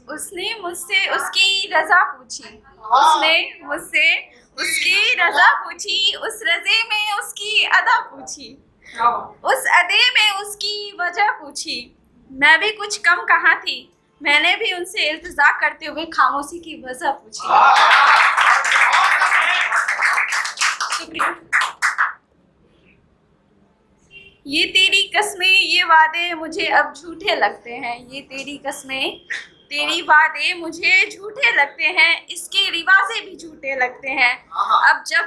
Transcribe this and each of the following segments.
उसने मुझसे उसकी रजा पूछी, उसने मुझसे उसकी रजा पूछी, उस रजे में उसकी अदा पूछी, उस अदे में उसकी वजह पूछी। मैं भी कुछ कम कहाँ थी, मैंने भी उनसे इल्तिजा करते हुए खामोशी की वजह पूछी। शुक्रिया। ये तेरी कस्में, ये वादे मुझे अब झूठे लगते हैं, ये तेरी कस्में, तेरी वादे मुझे झूठे लगते हैं, इसके रिवाजे भी झूठे लगते हैं। अब जब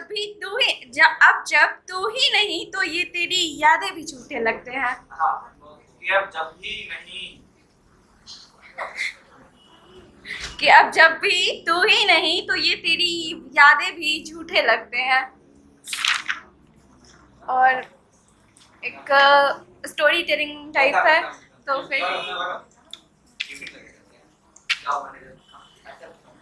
तू ही नहीं तो ये तेरी यादें भी झूठे लगते हैं। कि अब जब भी तू ही नहीं तो ये तेरी यादें भी झूठे लगते हैं। और एक स्टोरी टेलिंग टाइप है, तो फिर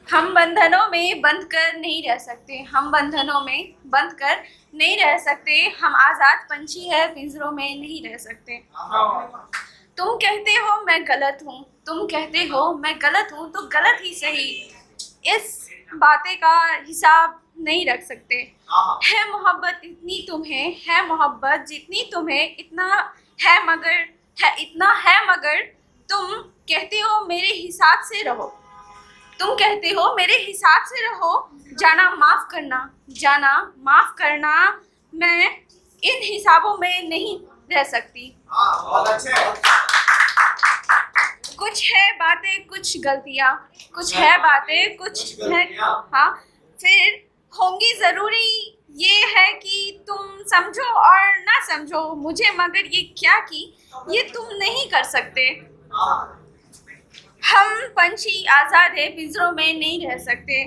हम बंधनों में बंध कर नहीं रह सकते, हम बंधनों में बंध कर नहीं रह सकते, हम आज़ाद पंछी है पिंजरों में नहीं रह सकते। तुम कहते हो मैं गलत हूँ, तुम कहते हो मैं गलत हूँ, तो गलत ही सही, इस बातें का हिसाब नहीं रख सकते। है मोहब्बत इतनी तुम्हें, है मोहब्बत जितनी तुम्हें, इतना है मगर तुम कहते हो मेरे हिसाब से रहो, तुम कहते हो मेरे हिसाब से रहो। जाना माफ करना, मैं इन हिसाबों में नहीं रह सकती। कुछ है बातें कुछ गलतियाँ, कुछ है बातें कुछ है, हाँ फिर होंगी ज़रूरी ये है कि तुम समझो और ना समझो मुझे, मगर ये क्या कि ये तुम नहीं कर सकते। हम पंछी आज़ाद है पिंजरों में नहीं रह सकते,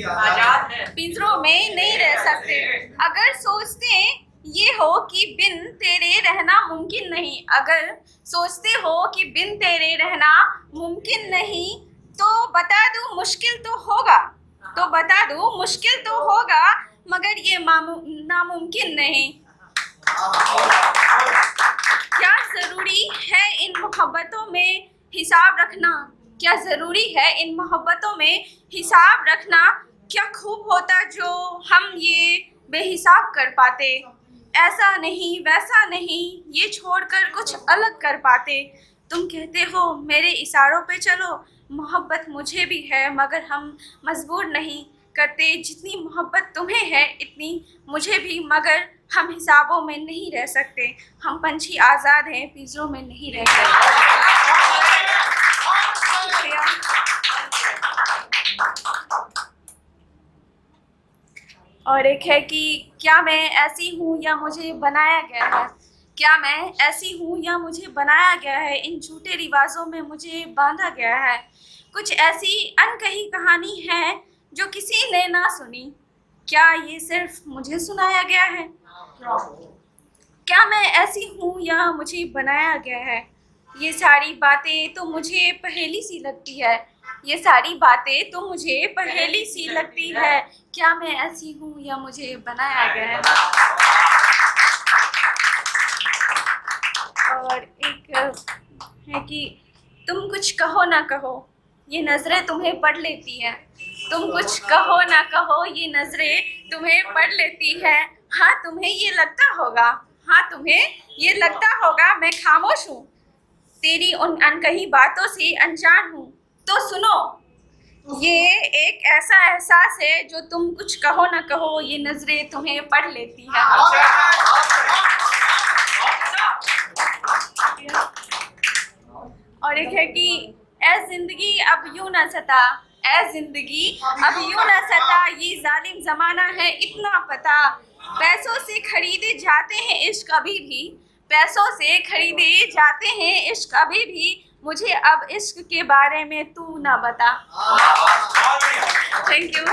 आज़ाद है पिंजरों में नहीं रह सकते। अगर सोचते ये हो कि बिन तेरे रहना मुमकिन नहीं, अगर सोचते हो कि बिन तेरे रहना मुमकिन नहीं, तो बता दूं मुश्किल तो होगा, तो बता दूं मुश्किल तो होगा, मगर ये नामुमकिन नहीं। क्या ज़रूरी है इन मोहब्बतों में हिसाब रखना, क्या ज़रूरी है इन मोहब्बतों में हिसाब रखना, क्या खूब होता जो हम ये बेहिसाब कर पाते, ऐसा नहीं वैसा नहीं ये छोड़कर कुछ अलग कर पाते। तुम कहते हो मेरे इशारों पे चलो, मोहब्बत मुझे भी है मगर हम मजबूर नहीं करते, जितनी मोहब्बत तुम्हें है इतनी मुझे भी, मगर हम हिसाबों में नहीं रह सकते। हम पंछी आज़ाद हैं पिंजरों में नहीं रह सकते। और एक है कि क्या मैं ऐसी हूँ या मुझे बनाया गया है, क्या मैं ऐसी हूँ या मुझे बनाया गया है, इन झूठे रिवाजों में मुझे बांधा गया है। कुछ ऐसी अनकही कहानी है जो किसी ने ना सुनी, क्या ये सिर्फ मुझे सुनाया गया है। क्या मैं ऐसी हूँ या मुझे बनाया गया है, ये सारी बातें तो मुझे पहेली सी लगती है, ये सारी बातें तो मुझे पहेली सी लगती है। क्या मैं ऐसी हूँ या मुझे बनाया गया है। और एक है कि तुम कुछ कहो ना कहो ये नज़रें तुम्हें पढ़ लेती हैं, तुम कुछ कहो ना कहो ये नज़रें तुम्हें पढ़ लेती हैं। हाँ तुम्हें ये लगता होगा, हाँ तुम्हें ये लगता होगा मैं खामोश हूँ, तेरी उन अनकही बातों से अनजान हूँ। तो सुनो, ये एक ऐसा एहसास है जो तुम कुछ कहो ना कहो ये नज़रें तुम्हें पढ़ लेती हैं। और एक है कि ऐ ज़िंदगी अब यूं ना सता, ऐ ज़िंदगी अब यूं ना सता, ये जालिम ज़माना है इतना पता, पैसों से खरीदे जाते हैं इश्क अभी भी, पैसों से खरीदे जाते हैं इश्क अभी भी, मुझे अब इश्क के बारे में तू ना बता। Thank you.